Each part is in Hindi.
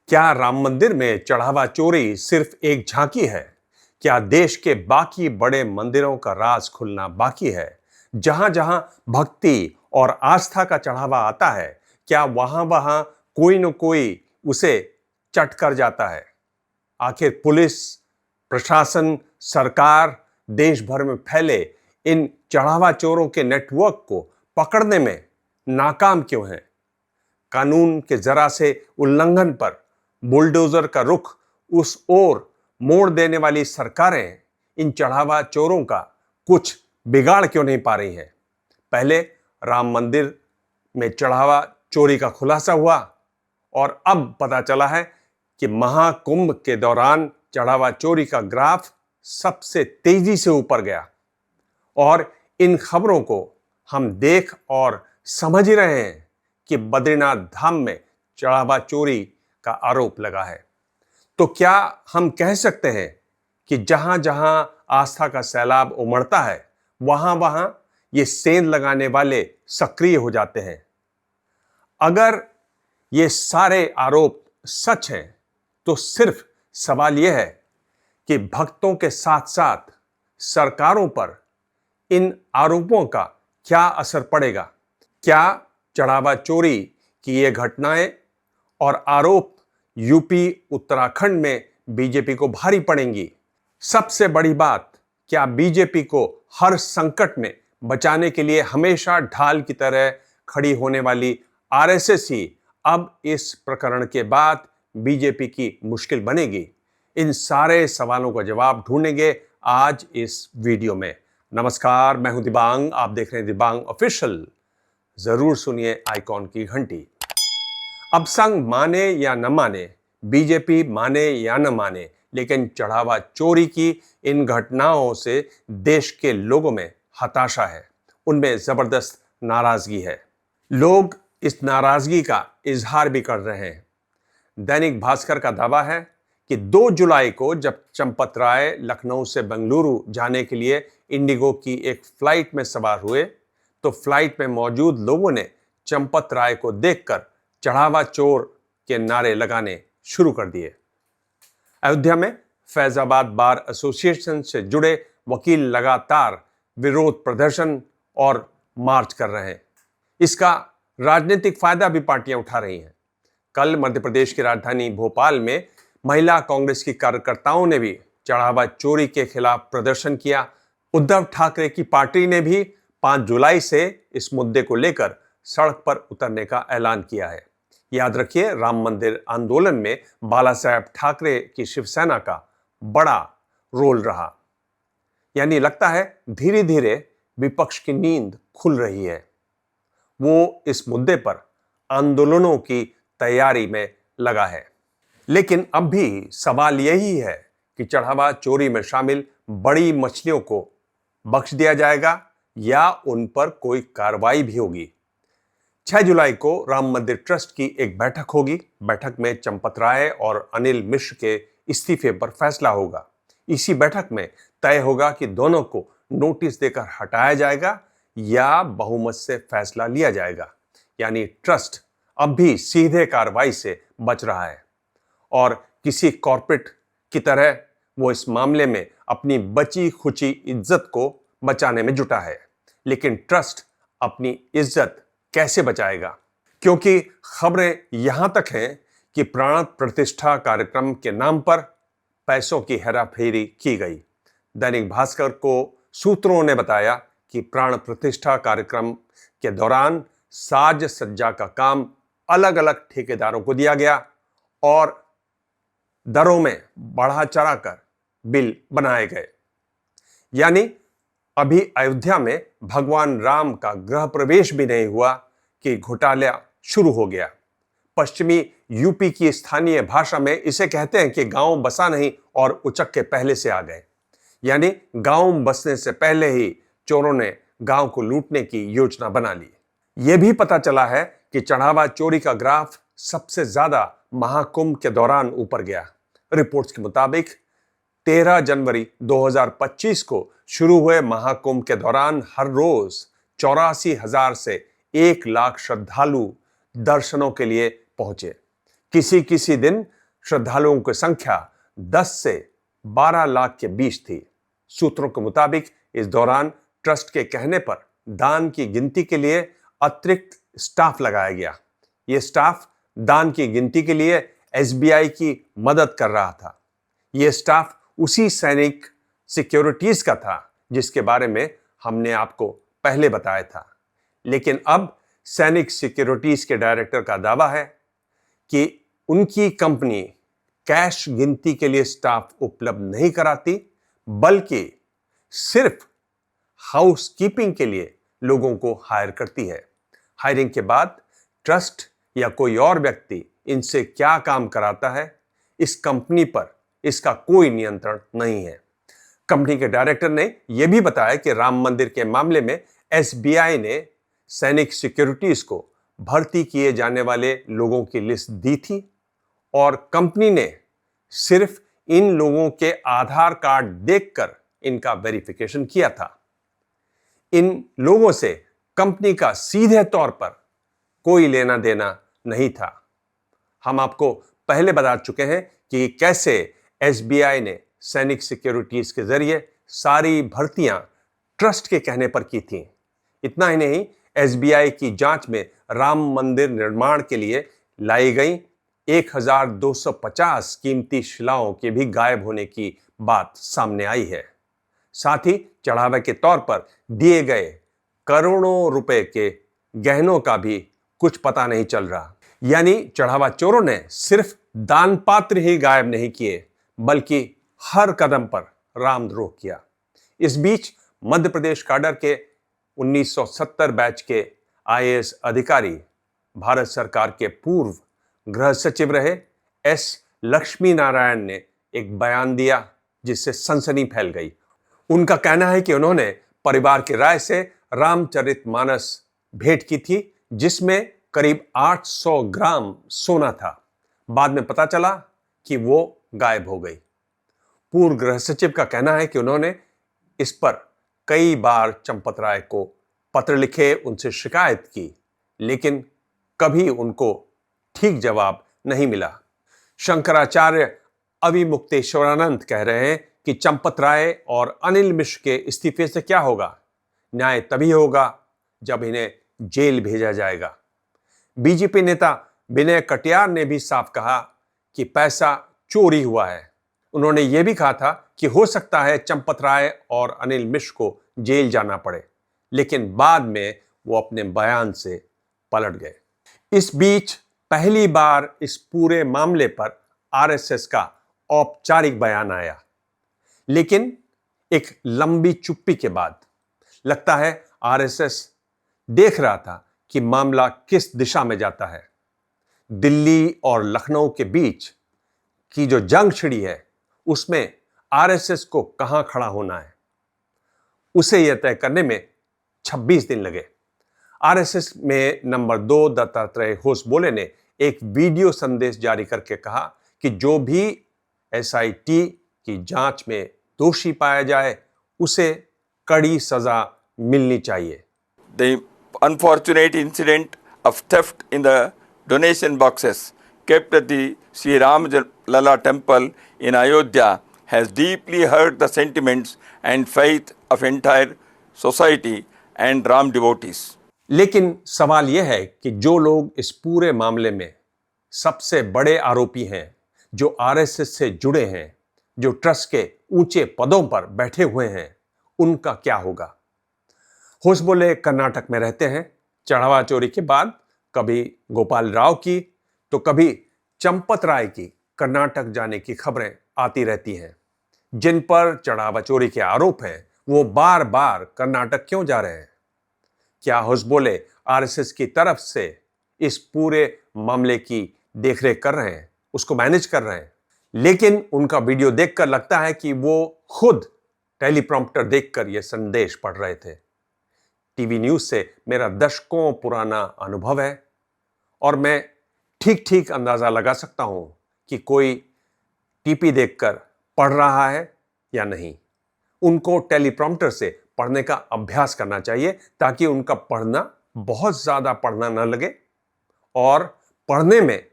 क्या राम मंदिर में चढ़ावा चोरी सिर्फ एक झांकी है? क्या देश के बाकी बड़े मंदिरों का राज खुलना बाकी है? जहां जहां भक्ति और आस्था का चढ़ावा आता है, क्या वहां वहां कोई न कोई उसे चट कर जाता है? आखिर पुलिस, प्रशासन, सरकार देश भर में फैले इन चढ़ावा चोरों के नेटवर्क को पकड़ने में नाकाम क्यों है? कानून के जरा से उल्लंघन पर बुलडोजर का रुख उस ओर मोड़ देने वाली सरकारें इन चढ़ावा चोरों का कुछ बिगाड़ क्यों नहीं पा रही हैं? पहले राम मंदिर में चढ़ावा चोरी का खुलासा हुआ और अब पता चला है कि महाकुंभ के दौरान चढ़ावा चोरी का ग्राफ सबसे तेजी से ऊपर गया। और इन खबरों को हम देख और समझ ही रहे हैं कि बद्रीनाथ धाम में चढ़ावा चोरी का आरोप लगा है। तो क्या हम कह सकते हैं कि जहां जहां आस्था का सैलाब उमड़ता है, वहां वहां ये सेंध लगाने वाले सक्रिय हो जाते हैं? अगर ये सारे आरोप सच हैं, तो सिर्फ सवाल यह है कि भक्तों के साथ साथ सरकारों पर इन आरोपों का क्या असर पड़ेगा? क्या चढ़ावा चोरी की ये घटनाएं और आरोप यूपी, उत्तराखंड में बीजेपी को भारी पड़ेंगी? सबसे बड़ी बात, क्या बीजेपी को हर संकट में बचाने के लिए हमेशा ढाल की तरह खड़ी होने वाली आरएसएस ही अब इस प्रकरण के बाद बीजेपी की मुश्किल बनेगी? इन सारे सवालों का जवाब ढूंढेंगे आज इस वीडियो में। नमस्कार, मैं हूं दिबांग, आप देख रहे हैं दिबांग ऑफिशियल। जरूर सुनिए आइकॉन की घंटी। अब संघ माने या न माने, बीजेपी माने या न माने, लेकिन चढ़ावा चोरी की इन घटनाओं से देश के लोगों में हताशा है, उनमें जबरदस्त नाराजगी है। लोग इस नाराजगी का इजहार भी कर रहे हैं। दैनिक भास्कर का दावा है कि 2 जुलाई को जब चंपत राय लखनऊ से बेंगलुरु जाने के लिए इंडिगो की एक फ्लाइट में सवार हुए, तो फ्लाइट में मौजूद लोगों ने चंपत राय को देखकर चढ़ावा चोर के नारे लगाने शुरू कर दिए। अयोध्या में फैजाबाद बार एसोसिएशन से जुड़े वकील लगातार विरोध प्रदर्शन और मार्च कर रहे हैं। इसका राजनीतिक फायदा भी पार्टियां उठा रही हैं। कल मध्य प्रदेश की राजधानी भोपाल में महिला कांग्रेस की कार्यकर्ताओं ने भी चढ़ावा चोरी के खिलाफ प्रदर्शन किया। उद्धव ठाकरे की पार्टी ने भी 5 जुलाई से इस मुद्दे को लेकर सड़क पर उतरने का ऐलान किया है। याद रखिए, राम मंदिर आंदोलन में बाला साहेब ठाकरे की शिवसेना का बड़ा रोल रहा। यानी लगता है धीरे धीरे विपक्ष की नींद खुल रही है। वो इस मुद्दे पर आंदोलनों की तैयारी में लगा है। लेकिन अब भी सवाल यही है कि चढ़ावा चोरी में शामिल बड़ी मछलियों को बख्श दिया जाएगा या उन पर कोई कार्रवाई भी होगी। 6 जुलाई को राम मंदिर ट्रस्ट की एक बैठक होगी। बैठक में चंपत राय और अनिल मिश्र के इस्तीफे पर फैसला होगा। इसी बैठक में तय होगा कि दोनों को नोटिस देकर हटाया जाएगा या बहुमत से फैसला लिया जाएगा। यानी ट्रस्ट अब भी सीधे कार्रवाई से बच रहा है और किसी कॉर्पोरेट की तरह वो इस मामले में अपनी बची खुची इज्जत को बचाने में जुटा है। लेकिन ट्रस्ट अपनी इज्जत कैसे बचाएगा? क्योंकि खबरें यहां तक हैं कि प्राण प्रतिष्ठा कार्यक्रम के नाम पर पैसों की हेराफेरी की गई। दैनिक भास्कर को सूत्रों ने बताया कि प्राण प्रतिष्ठा कार्यक्रम के दौरान साज सज्जा का काम अलग अलग ठेकेदारों को दिया गया और दरों में बढ़ा चढ़ाकर बिल बनाए गए। यानी अभी अयोध्या में भगवान राम का गृह प्रवेश भी नहीं हुआ कि घोटाला शुरू हो गया। पश्चिमी यूपी की स्थानीय भाषा में इसे कहते हैं कि गांव बसा नहीं और उचक्के पहले से आ गए। यानी गांव बसने से पहले ही चोरों ने गांव को लूटने की योजना बना ली। यह भी पता चला है कि चढ़ावा चोरी का ग्राफ सबसे ज्यादा महाकुंभ के दौरान ऊपर गया। रिपोर्ट्स के मुताबिक 13 जनवरी 2025 को शुरू हुए महाकुंभ के दौरान हर रोज 84,000 से 1 लाख श्रद्धालु दर्शनों के लिए पहुंचे। किसी किसी दिन श्रद्धालुओं की संख्या 10 से 12 लाख के बीच थी। सूत्रों के मुताबिक इस दौरान ट्रस्ट के कहने पर दान की गिनती के लिए अतिरिक्त स्टाफ लगाया गया। यह स्टाफ दान की गिनती के लिए एसबीआई की मदद कर रहा था। यह स्टाफ उसी सैनिक सिक्योरिटीज का था जिसके बारे में हमने आपको पहले बताया था। लेकिन अब सैनिक सिक्योरिटीज के डायरेक्टर का दावा है कि उनकी कंपनी कैश गिनती के लिए स्टाफ उपलब्ध नहीं कराती, बल्कि सिर्फ हाउसकीपिंग के लिए लोगों को हायर करती है। हायरिंग के बाद ट्रस्ट या कोई और व्यक्ति इनसे क्या काम कराता है, इस कंपनी पर इसका कोई नियंत्रण नहीं है। कंपनी के डायरेक्टर ने यह भी बताया कि राम मंदिर के मामले में एसबीआई ने सैनिक सिक्योरिटीज को भर्ती किए जाने वाले लोगों की लिस्ट दी थी और कंपनी ने सिर्फ इन लोगों के आधार कार्ड देखकर इनका वेरिफिकेशन किया था। इन लोगों से कंपनी का सीधे तौर पर कोई लेना देना नहीं था। हम आपको पहले बता चुके हैं कि कैसे एसबीआई ने सैनिक सिक्योरिटीज के जरिए सारी भर्तियां ट्रस्ट के कहने पर की थी। इतना ही नहीं, एसबीआई की जांच में राम मंदिर निर्माण के लिए लाई गई 1250 कीमती शिलाओं के भी गायब होने की बात सामने आई है। साथ ही चढ़ावे के तौर पर दिए गए करोड़ों रुपए के गहनों का भी कुछ पता नहीं चल रहा। यानी चढ़ावा चोरों ने सिर्फ दान पात्र ही गायब नहीं किए, बल्कि हर कदम पर रामद्रोह किया। इस बीच मध्य प्रदेश काडर के 1970 बैच के आईएएस अधिकारी भारत सरकार के पूर्व गृह सचिव रहे एस लक्ष्मी नारायण ने एक बयान दिया जिससे सनसनी फैल गई। उनका कहना है कि उन्होंने परिवार की राय से रामचरितमानस भेंट की थी, जिसमें करीब 800 ग्राम सोना था। बाद में पता चला कि वो गायब हो गई। पूर्व गृह सचिव का कहना है कि उन्होंने इस पर कई बार चंपत राय को पत्र लिखे, उनसे शिकायत की, लेकिन कभी उनको ठीक जवाब नहीं मिला। शंकराचार्य अविमुक्तेश्वरानंद कह रहे हैं कि चंपत राय और अनिल मिश्र के इस्तीफे से क्या होगा? न्याय तभी होगा जब इन्हें जेल भेजा जाएगा। बीजेपी नेता विनय कटियार ने भी साफ कहा कि पैसा चोरी हुआ है। उन्होंने यह भी कहा था कि हो सकता है चंपत राय और अनिल मिश्र को जेल जाना पड़े, लेकिन बाद में वो अपने बयान से पलट गए। इस बीच पहली बार इस पूरे मामले पर आरएसएस का औपचारिक बयान आया, लेकिन एक लंबी चुप्पी के बाद लगता है आरएसएस देख रहा था कि मामला किस दिशा में जाता है। दिल्ली और लखनऊ के बीच की जो जंग छिड़ी है, उसमें आरएसएस को कहां खड़ा होना है, उसे यह तय करने में 26 दिन लगे। आरएसएस में नंबर 2 दत्तात्रेय होसबोले ने एक वीडियो संदेश जारी करके कहा कि जो भी एसआईटी की जांच में दोषी पाया जाए उसे कड़ी सजा मिलनी चाहिए। The unfortunate incident of theft in the donation boxes kept at the Sri Ram Lala temple in Ayodhya has deeply hurt the sentiments and faith of entire society and Ram devotees. लेकिन सवाल यह है कि जो लोग इस पूरे मामले में सबसे बड़े आरोपी हैं, जो आरएसएस से जुड़े हैं, जो ट्रस्ट के ऊंचे पदों पर बैठे हुए हैं, उनका क्या होगा? होसबोले कर्नाटक में रहते हैं। चढ़ावा चोरी के बाद कभी गोपाल राव की तो कभी चंपत राय की कर्नाटक जाने की खबरें आती रहती हैं। जिन पर चढ़ावा चोरी के आरोप हैं, वो बार बार कर्नाटक क्यों जा रहे हैं? क्या होसबोले आरएसएस की तरफ से इस पूरे मामले की देखरेख कर रहे हैं, उसको मैनेज कर रहे हैं? लेकिन उनका वीडियो देखकर लगता है कि वो खुद टेलीप्रॉम्प्टर देखकर यह संदेश पढ़ रहे थे। टीवी न्यूज से मेरा दशकों पुराना अनुभव है और मैं ठीक ठीक अंदाजा लगा सकता हूं कि कोई टीपी देखकर पढ़ रहा है या नहीं। उनको टेलीप्रॉम्प्टर से पढ़ने का अभ्यास करना चाहिए ताकि उनका पढ़ना बहुत ज्यादा पढ़ना न लगे और पढ़ने में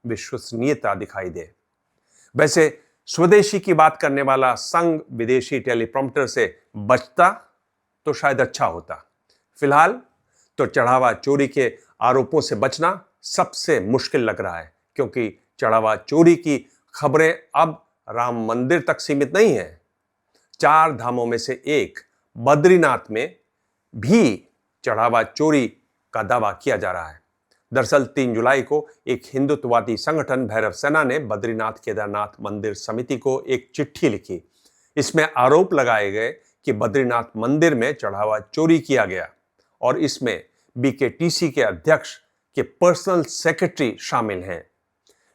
विश्वसनीयता दिखाई दे। वैसे स्वदेशी की बात करने वाला संघ विदेशी टेलीप्रॉम्प्टर से बचता तो शायद अच्छा होता। फिलहाल तो चढ़ावा चोरी के आरोपों से बचना सबसे मुश्किल लग रहा है, क्योंकि चढ़ावा चोरी की खबरें अब राम मंदिर तक सीमित नहीं है। 4 धामों में से एक बद्रीनाथ में भी चढ़ावा चोरी का दावा किया जा रहा है। दरअसल 3 जुलाई को एक हिंदुत्ववादी संगठन भैरव सेना ने बद्रीनाथ केदारनाथ मंदिर समिति को एक चिट्ठी लिखी। इसमें आरोप लगाए गए कि बद्रीनाथ मंदिर में चढ़ावा चोरी किया गया और इसमें बीकेटीसी के अध्यक्ष के पर्सनल सेक्रेटरी शामिल हैं।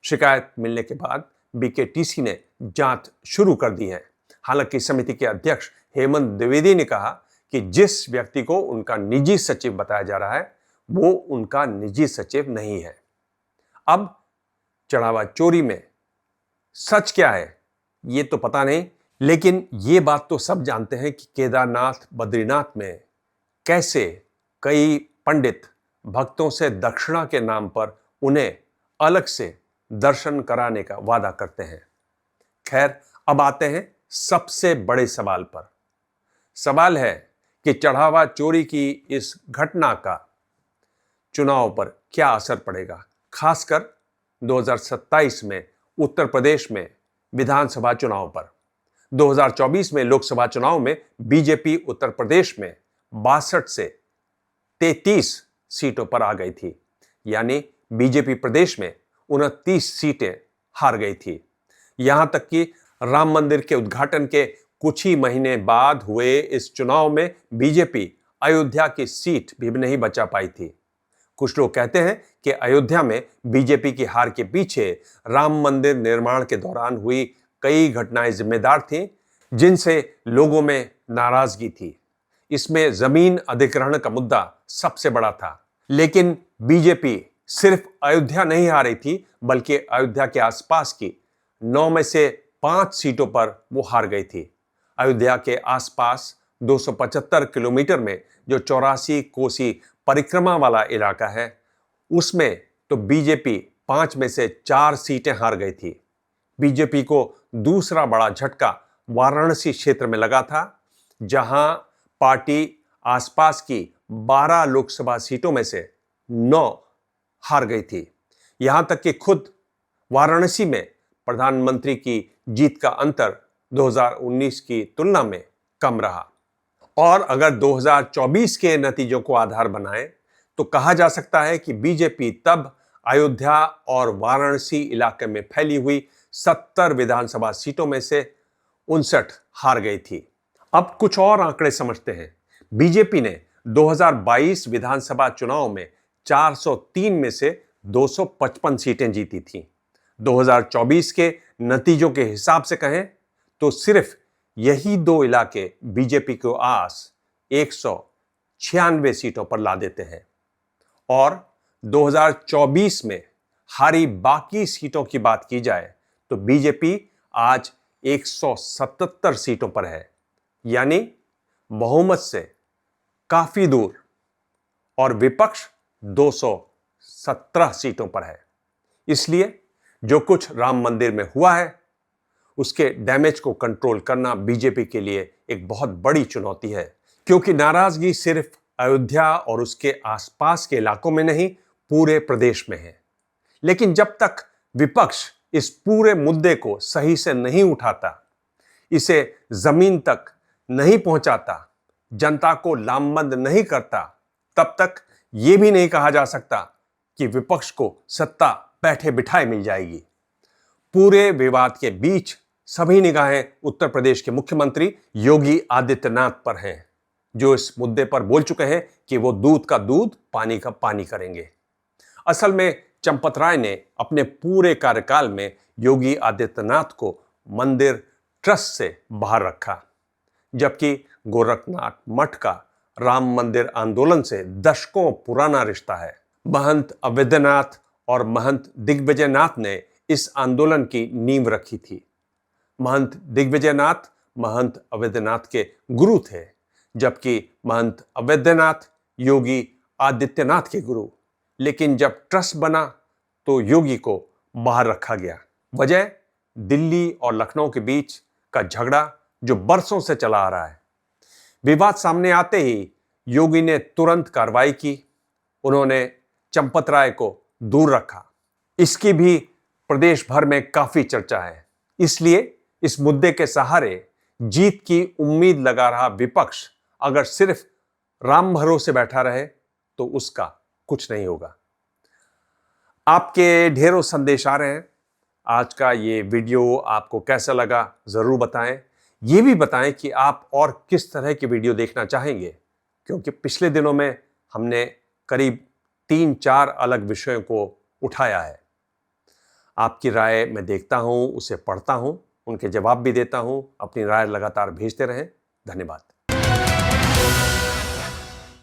शिकायत मिलने के बाद बीकेटीसी ने जांच शुरू कर दी है। हालांकि समिति के अध्यक्ष हेमंत द्विवेदी ने कहा कि जिस व्यक्ति को उनका निजी सचिव बताया जा रहा है वो उनका निजी सचिव नहीं है। अब चढ़ावा चोरी में सच क्या है ये तो पता नहीं, लेकिन ये बात तो सब जानते हैं कि केदारनाथ बद्रीनाथ में कैसे कई पंडित भक्तों से दक्षिणा के नाम पर उन्हें अलग से दर्शन कराने का वादा करते हैं। खैर, अब आते हैं सबसे बड़े सवाल पर। सवाल है कि चढ़ावा चोरी की इस घटना का चुनाव पर क्या असर पड़ेगा, खासकर 2027 में उत्तर प्रदेश में विधानसभा चुनाव पर। 2024 में लोकसभा चुनाव में बीजेपी उत्तर प्रदेश में 62 से 33 सीटों पर आ गई थी, यानी बीजेपी प्रदेश में 29 सीटें हार गई थी। यहां तक कि राम मंदिर के उद्घाटन के कुछ ही महीने बाद हुए इस चुनाव में बीजेपी अयोध्या की सीट भी नहीं बचा पाई थी। कुछ लोग कहते हैं कि अयोध्या में बीजेपी की हार के पीछे राम मंदिर निर्माण के दौरान हुई कई घटनाएं जिम्मेदार थीं, जिनसे लोगों में नाराजगी थी। इसमें जमीन अधिग्रहण का मुद्दा सबसे बड़ा था। लेकिन बीजेपी सिर्फ अयोध्या नहीं हारी थी, बल्कि अयोध्या के आसपास की 9 में से 5 सीटों पर वो हार गई थी। अयोध्या के आसपास 275 किलोमीटर में जो 84 कोसी परिक्रमा वाला इलाका है, उसमें तो बीजेपी 5 में से 4 सीटें हार गई थी। बीजेपी को दूसरा बड़ा झटका वाराणसी क्षेत्र में लगा था, जहां पार्टी आसपास की 12 लोकसभा सीटों में से 9 हार गई थी। यहां तक कि खुद वाराणसी में प्रधानमंत्री की जीत का अंतर 2019 की तुलना में कम रहा। और अगर 2024 के नतीजों को आधार बनाएं तो कहा जा सकता है कि बीजेपी तब अयोध्या और वाराणसी इलाके में फैली हुई 70 विधानसभा सीटों में से 59 हार गई थी। अब कुछ और आंकड़े समझते हैं। बीजेपी ने 2022 विधानसभा चुनाव में 403 में से 255 सीटें जीती थी। 2024 के नतीजों के हिसाब से कहें तो सिर्फ यही 2 इलाके बीजेपी को आस 196 सीटों पर ला देते हैं। और 2024 में हारी बाकी सीटों की बात की जाए तो बीजेपी आज 177 सीटों पर है, यानी बहुमत से काफी दूर, और विपक्ष 217 सीटों पर है। इसलिए जो कुछ राम मंदिर में हुआ है उसके डैमेज को कंट्रोल करना बीजेपी के लिए एक बहुत बड़ी चुनौती है, क्योंकि नाराजगी सिर्फ अयोध्या और उसके आसपास के इलाकों में नहीं, पूरे प्रदेश में है। लेकिन जब तक विपक्ष इस पूरे मुद्दे को सही से नहीं उठाता, इसे जमीन तक नहीं पहुंचाता, जनता को लामबंद नहीं करता, तब तक यह भी नहीं कहा जा सकता कि विपक्ष को सत्ता बैठे बिठाए मिल जाएगी। पूरे विवाद के बीच सभी निगाहें उत्तर प्रदेश के मुख्यमंत्री योगी आदित्यनाथ पर हैं, जो इस मुद्दे पर बोल चुके हैं कि वो दूध का दूध, पानी का पानी करेंगे। असल में चंपत राय ने अपने पूरे कार्यकाल में योगी आदित्यनाथ को मंदिर ट्रस्ट से बाहर रखा, जबकि गोरखनाथ मठ का राम मंदिर आंदोलन से दशकों पुराना रिश्ता है। महंत अवैधनाथ और महंत दिग्विजयनाथ ने इस आंदोलन की नींव रखी थी। महंत दिग्विजयनाथ महंत अवैधनाथ के गुरु थे, जबकि महंत अवैधनाथ योगी आदित्यनाथ के गुरु। लेकिन जब ट्रस्ट बना तो योगी को बाहर रखा गया। वजह दिल्ली और लखनऊ के बीच का झगड़ा जो बरसों से चला आ रहा है। विवाद सामने आते ही योगी ने तुरंत कार्रवाई की। उन्होंने चंपत राय को दूर रखा। इसकी भी प्रदेश भर में काफी चर्चा है। इसलिए इस मुद्दे के सहारे जीत की उम्मीद लगा रहा विपक्ष अगर सिर्फ राम भरोसे बैठा रहे तो उसका कुछ नहीं होगा। आपके ढेरों संदेश आ रहे हैं। आज का ये वीडियो आपको कैसा लगा जरूर बताएं। ये भी बताएं कि आप और किस तरह की वीडियो देखना चाहेंगे, क्योंकि पिछले दिनों में हमने करीब 3-4 अलग विषयों को उठाया है। आपकी राय मैं देखता हूं, उसे पढ़ता हूं, उनके जवाब भी देता हूं। अपनी राय लगातार भेजते रहें। धन्यवाद।